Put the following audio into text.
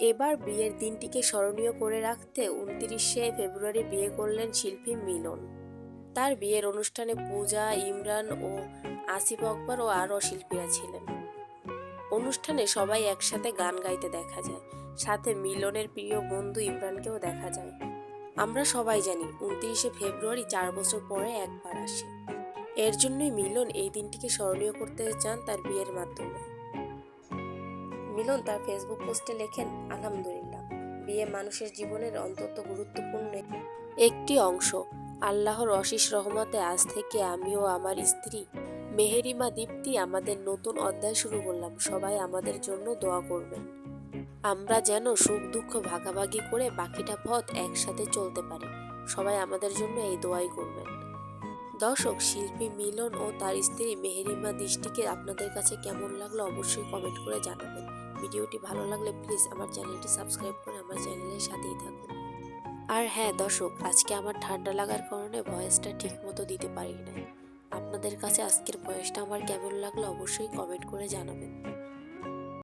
এবার বিয়ের দিনটিকে স্মরণীয় করে রাখতে ২৯শে ফেব্রুয়ারি বিয়ে করলেন শিল্পী মিলন। তার বিয়ের অনুষ্ঠানে পূজা, ইমরান ও আসিফ আকবর ও আরও শিল্পীরা ছিলেন। অনুষ্ঠানে সবাই একসাথে গান গাইতে দেখা যায়, সাথে মিলনের প্রিয় বন্ধু ইমরানকেও দেখা যায়। আমরা সবাই জানি ২৯শে ফেব্রুয়ারি ৪ বছর পরে একবার আসে। এর জন্যই মিলন এই দিনটিকে স্মরণীয় করতে চান তার বিয়ের মাধ্যমে। মিলন তার ফেসবুক পোস্টে লেখেন, আলহামদুলিল্লাহ, বিয়ে মানুষের জীবনের অত্যন্ত গুরুত্বপূর্ণ একটি অংশ। আল্লাহর অশেষ রহমতে আজ থেকে আমি ও আমার স্ত্রী মেহেরিমা দীপ্তি আমাদের নতুন অধ্যায় শুরু করলাম। সবাই আমাদের জন্য দোয়া করবেন। আমরা যেন সুখ দুঃখ ভাগাভাগি করে বাকিটা পথ একসাথে চলতে পারি। সবাই আমাদের জন্য এই দোয়াই করবেন। দর্শক, শিল্পী মিলন ও তার স্ত্রী মেহেরিমা দীপ্তিকে আপনাদের কাছে কেমন লাগলো অবশ্যই কমেন্ট করে জানাবেন। ভিডিওটি ভালো লাগলে প্লিজ আমার চ্যানেলটি সাবস্ক্রাইব করে আমার চ্যানেলের সাথেই থাকুন। আর হ্যাঁ দর্শক, আজকে আমার ঠান্ডা লাগার কারণে ভয়েসটা ঠিক মতো দিতে পারি না। আপনাদের কাছে আজকের ভয়েসটা আমার কেমন লাগলো অবশ্যই কমেন্ট করে জানাবেন।